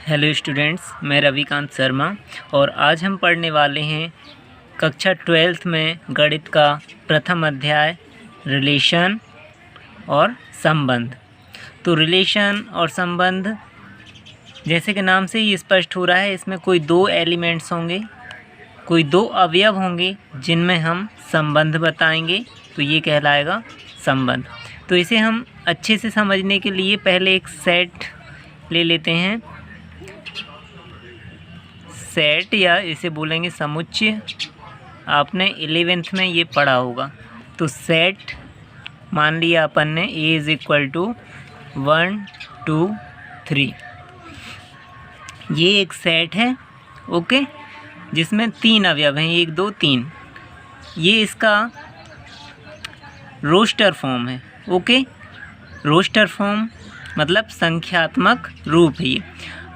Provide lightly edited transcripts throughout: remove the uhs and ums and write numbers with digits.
Hello students, मैं रविकांत शर्मा और आज हम पढ़ने वाले हैं कक्षा 12th में गणित का प्रथम अध्याय रिलेशन और संबंध। तो रिलेशन और संबंध जैसे कि नाम से ही स्पष्ट हो रहा है, इसमें कोई दो एलिमेंट्स होंगे, कोई दो अवयव होंगे जिनमें हम संबंध बताएंगे, तो ये कहलाएगा संबंध। तो इसे हम अच्छे से समझने के लिए पहले एक सेट ले लेते हैं। सेट या इसे बोलेंगे समुच्चय। आपने 11th में ये पढ़ा होगा। तो सेट मान लिया अपन ने A = 1 2 3। ये एक सेट है, ओके, जिसमें 3 अवयव हैं, 1 2 3। ये इसका रोस्टर फॉर्म है, ओके। रोस्टर फॉर्म मतलब संख्यात्मक रूप है ये।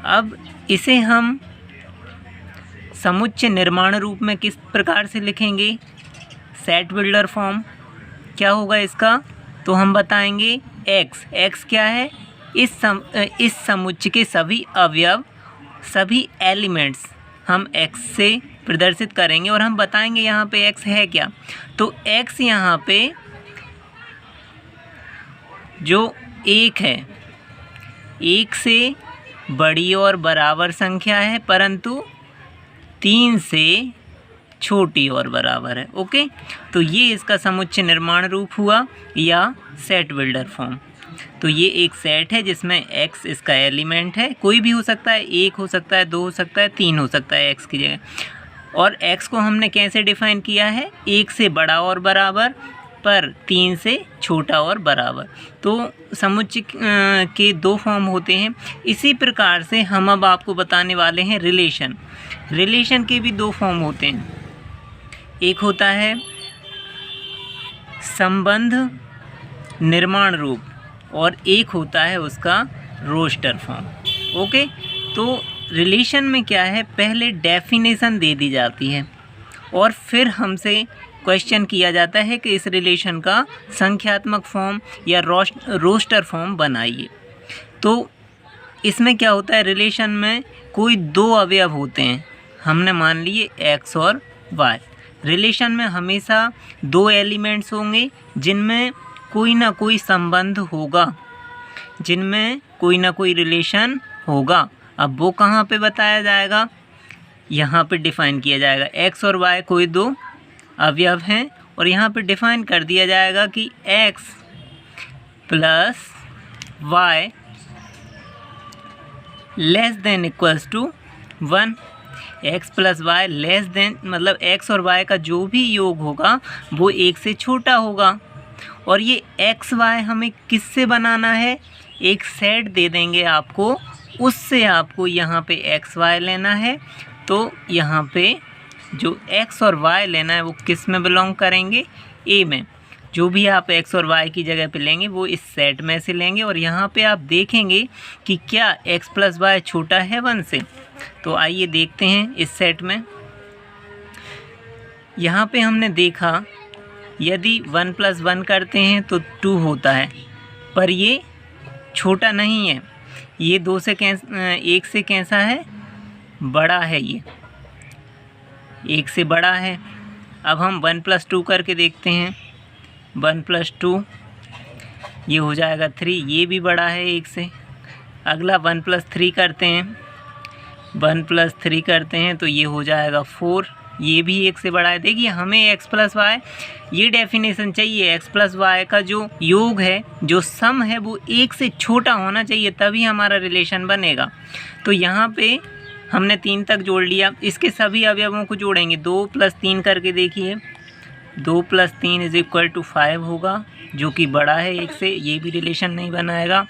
अब इसे हम समुच्चय निर्माण रूप में किस प्रकार से लिखेंगे? Set builder form. क्या होगा इसका? तो हम बताएंगे x क्या है? इस समुच्चय के सभी अवयव, सभी एलिमेंट्स हम x से प्रदर्शित करेंगे और हम बताएंगे यहाँ पे x है क्या। तो x यहाँ पे जो 1 है, 1 से बड़ी और बराबर संख्या है, परंतु 3 से छोटी और बराबर है, ओके। तो ये इसका समुच्चय निर्माण रूप हुआ या सेट बिल्डर फॉर्म। तो ये एक सेट है जिसमें x इसका एलिमेंट है, कोई भी हो सकता है, 1 हो सकता है, 2 हो सकता है, 3 हो सकता है x की जगह। और x को हमने कैसे डिफाइन किया है? 1 से बड़ा और बराबर, पर 3 से छोटा और बराबर। तो समुच्चय के 2 फॉर्म होते हैं। इसी प्रकार से हम अब आपको बताने वाले हैं रिलेशन। रिलेशन के भी 2 फॉर्म होते हैं। एक होता है संबंध निर्माण रूप और एक होता है उसका रोस्टर फॉर्म, ओके। तो रिलेशन में क्या है? पहले डेफिनेशन दे दी जाती है और फिर हमसे क्वेश्चन किया जाता है कि इस रिलेशन का संख्यात्मक फॉर्म या रोस्टर फॉर्म बनाइए। तो इसमें क्या होता है? रिलेशन में कोई 2 अवयव होते हैं, हमने मान लिए x और y। रिलेशन में हमेशा 2 एलिमेंट्स होंगे जिनमें कोई ना कोई संबंध होगा, जिनमें कोई ना कोई रिलेशन होगा। अब वो कहाँ पे बताया जाएगा? यहाँ पे डिफ़ाइन किया जाएगा। x और y कोई 2 अवयव हैं और यहाँ पे डिफ़ाइन कर दिया जाएगा कि x + y < 1। x + y मतलब x और y का जो भी योग होगा वो 1 से छोटा होगा। और ये x y हमें किससे बनाना है? एक सेट दे देंगे आपको, उससे आपको यहाँ पे x y लेना है। तो यहाँ पे जो x और y लेना है वो किस में बिलोंग करेंगे? A में। जो भी आप x और y की जगह पे लेंगे वो इस सेट में से लेंगे। और यहाँ पे आप देखेंगे कि क्या x + y छोटा है 1 से। तो आइए देखते हैं इस सेट में। यहाँ पे हमने देखा यदि 1 + 1 करते हैं तो 2 होता है, पर ये छोटा नहीं है, ये 1 से कैसा है? बड़ा है, ये 1 से बड़ा है। अब हम 1 + 2 करके देखते हैं। 1 + 2 ये हो जाएगा 3, ये भी बड़ा है 1 से। अगला 1 + 3 करते हैं। 1 + 3 करते हैं तो ये हो जाएगा 4, ये भी 1 से बड़ा है। देखिए हमें x + y ये डेफिनेशन चाहिए। x + y का जो योग है, जो सम है, वो 1 से छोटा होना चाहिए, तभी हमारा रिलेशन बनेगा। तो यहाँ पे हमने 3 तक जोड़ लिया। इसके सभी अवयवों को जोड़ेंगे। 2 + 3 करके देखिए। 2 + 3 = 5 होगा, जो कि बड़ा है 1 से, ये भी रिलेशन नहीं बनाएगा।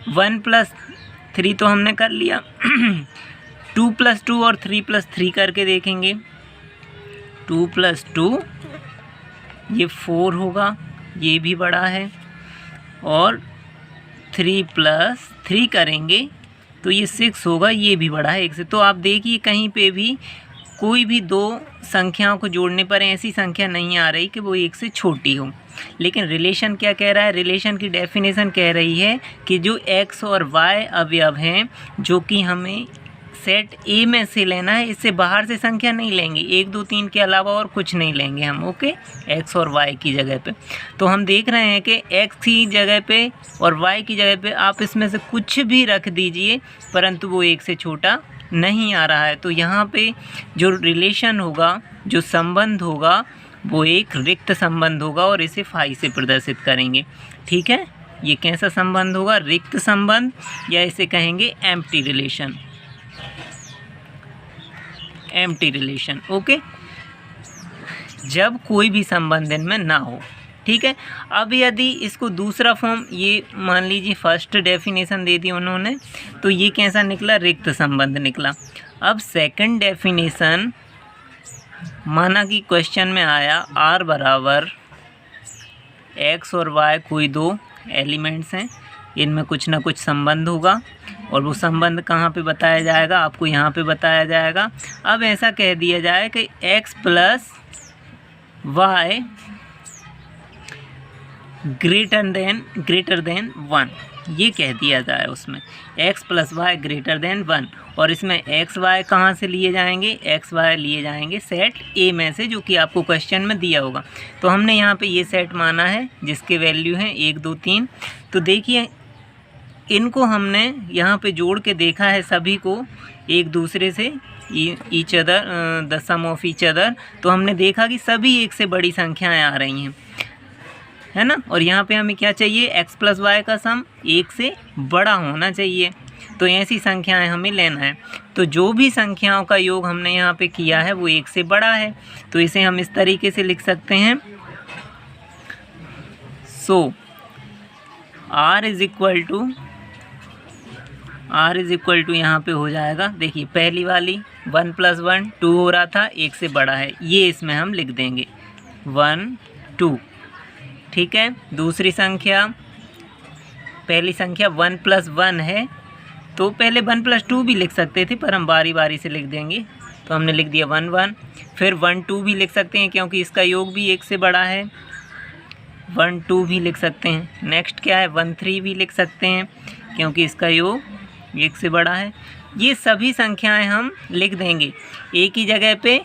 1 + 3 तो हमने कर लिया। 2 + 2 और 3 + 3 करके देखेंगे। 2 + 2 ये 4 होगा, ये भी बड़ा है। और 3 + 3 करेंगे तो ये 6 होगा, ये भी बड़ा है 1 से। तो आप देखिए कहीं पे भी कोई भी दो संख्याओं को जोड़ने पर ऐसी संख्या नहीं आ रही कि वो एक से छोटी हो। लेकिन रिलेशन क्या कह रहा है, रिलेशन की डेफिनेशन कह रही है कि जो x और y अवयव हैं जो कि हमें सेट ए में से लेना है, इससे बाहर से संख्या नहीं लेंगे, 1 2 3 के अलावा और कुछ नहीं लेंगे हम, ओके, x और y की जगह पे। तो हम देख रहे हैं कि x की जगह पे और y की जगह पे आप इसमें से कुछ भी रख दीजिए परंतु वो 1 से छोटा नहीं आ रहा है। तो यहाँ पे जो रिलेशन होगा, जो संबंध होगा, वो एक रिक्त संबंध होगा और इसे फाई से प्रदर्शित करेंगे। ठीक है, ये कैसा संबंध होगा, रिक्त संबंध, या इसे कहेंगे empty relation, empty relation. Okay, जब कोई भी संबंध इनमें ना हो। ठीक है, अब यदि इसको दूसरा फॉर्म, ये मान लीजिए फर्स्ट डेफिनेशन दे दी उन्होंने, तो ये कैसा निकला, रिक्त संबंध निकला। अब सेकंड डेफिनेशन, माना कि क्वेश्चन में आया r बराबर x और y कोई दो एलिमेंट्स हैं, इनमें कुछ ना कुछ संबंध होगा और वो संबंध कहाँ पे बताया जाएगा, आपको यहाँ पे बताया जाएगा। अब ऐसा कह दिया जाए कि x plus y greater than 1, ये कह दिया जाए उसमें x plus y greater than 1, और इसमें x y कहाँ से लिए जाएंगे, x y लिए जाएंगे सेट A में से, जो कि आपको क्वेश्चन में दिया होगा। तो हमने यहाँ पे ये सेट माना है जिसके वैल्यू है 1 2 3। तो देखिए इनको हमने यहाँ पे जोड़ के देखा है सभी को एक दूसरे से, each other, the sum of each other. तो हमने देखा कि सभी एक से बड़ी संख्याएँ आ रही हैं, है ना। और यहाँ पे हमें क्या चाहिए, x प्लस वाई का सम 1 से बड़ा होना चाहिए। तो ऐसी संख्याएं हमें लेना है। तो जो भी संख्याओं का योग हमने यहाँ पे किया है वो 1 से बड़ा है, तो इसे हम इस तरीके से लिख सकते हैं। सो r इज इक्वल टू यहाँ पे हो जाएगा, देखिए पहली वाली 1 + 1 2 हो रहा था, 1 से बड़ा है, ये इसमें हम लिख देंगे 1 2। ठीक है, दूसरी संख्या, पहली संख्या 1 + 1 है, तो पहले 1 + 2 भी लिख सकते थे पर हम बारी बारी से लिख देंगे। तो हमने लिख दिया 1 1, फिर 1 2 भी लिख सकते हैं क्योंकि इसका योग भी 1 से बड़ा है, 1 2 भी लिख सकते हैं। नेक्स्ट क्या है, 1 3 भी लिख सकते हैं क्योंकि इसका योग 1 से बड़ा है। ये सभी संख्याएं हम लिख देंगे, ए की जगह पे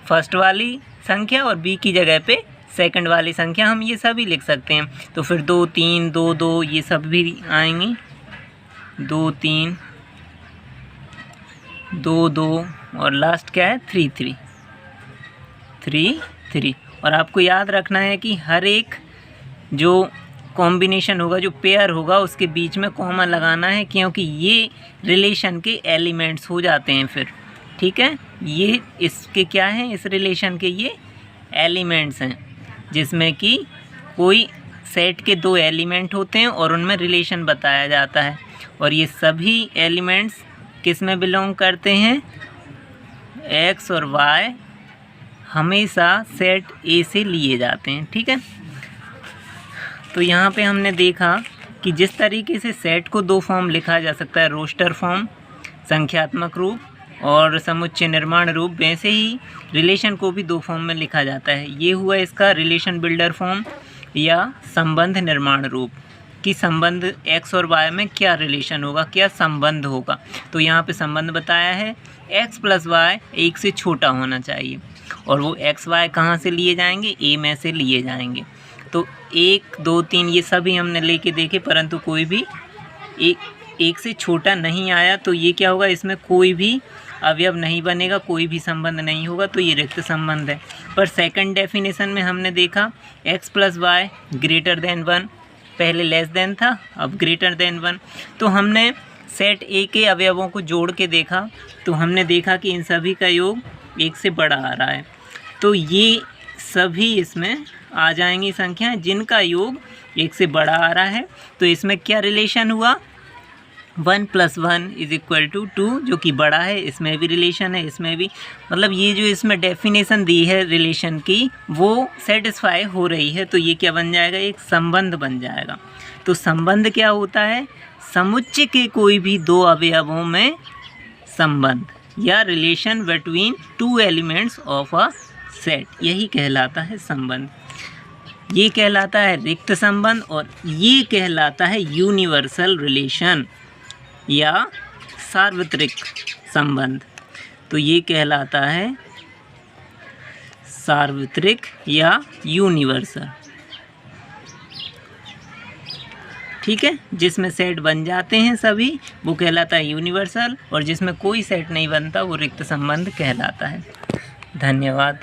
फर्स्ट वाली संख्या और बी की जगह पे सेकंड वाली संख्या, हम ये सभी लिख सकते हैं। तो फिर 2 3 2 2 ये सब भी आएंगी, 2 3 2 2 और लास्ट क्या है 3 3 3 3। और आपको याद रखना है कि हर एक जो कॉम्बिनेशन होगा, जो पेयर होगा, उसके बीच में कॉमा लगाना है क्योंकि ये रिलेशन के एलिमेंट्स हो जाते हैं फिर। ठीक है, ये इसके क्या हैं, इस रिलेशन के ये एलिमेंट्स हैं, जिसमें कि कोई सेट के 2 एलिमेंट होते हैं और उनमें रिलेशन बताया जाता है। और ये सभी एलिमेंट्स किस में बिलोंग करते हैं, x और y हमेशा सेट A से लिए जाते हैं। ठीक है, तो यहाँ पे हमने देखा कि जिस तरीके से सेट को 2 फॉर्म लिखा जा सकता है, रोस्टर फॉर्म संख्यात्मक रूप और समुच्चय निर्माण रूप, वैसे ही रिलेशन को भी 2 फॉर्म में लिखा जाता है। ये हुआ इसका रिलेशन बिल्डर फॉर्म या संबंध निर्माण रूप, कि संबंध x और y में क्या रिलेशन होगा, क्या संबंध होगा। तो यहाँ पे संबंध बताया है x + y 1 से छोटा होना चाहिए, और वो x y कहाँ से लिए जाएंगे, a में से लिए जाएंगे। तो 1 2 3 ये सभी हमने लेके देखे परंतु कोई भी एक से छोटा नहीं आया। तो ये क्या होगा, इसमें कोई भी अवयव नहीं बनेगा, कोई भी संबंध नहीं होगा, तो ये रिक्त संबंध है। पर सेकंड डेफिनेशन में हमने देखा x + y ग्रेटर देन 1, पहले लेस देन था, अब ग्रेटर देन 1। तो हमने सेट A के अवयवों को जोड़ के देखा, तो हमने देखा कि इन सभी का योग 1 से बड़ा आ रहा है। तो ये सभी इसमें आ जाएंगी संख्याएं जिनका योग 1 से बड़ा आ रहा है। तो इसमें क्या रिलेशन हुआ, 1 + 1 = 2, जो कि बड़ा है, इसमें भी रिलेशन है, इसमें भी, मतलब ये जो इसमें डेफिनेशन दी है रिलेशन की वो सेटिस्फाई हो रही है। तो ये क्या बन जाएगा, एक संबंध बन जाएगा। तो संबंध क्या होता है, समुच्चय के कोई भी 2 अवयवों में संबंध, या relation between two elements of a set, यही कहलाता है संबंध। ये कहलाता है रिक्त संबंध और ये कहलाता है यूनिवर्सल रिलेशन या सार्वत्रिक संबंध। तो ये कहलाता है सार्वत्रिक या यूनिवर्सल। ठीक है, जिसमें सेट बन जाते हैं सभी वो कहलाता है यूनिवर्सल, और जिसमें कोई सेट नहीं बनता वो रिक्त संबंध कहलाता है। धन्यवाद।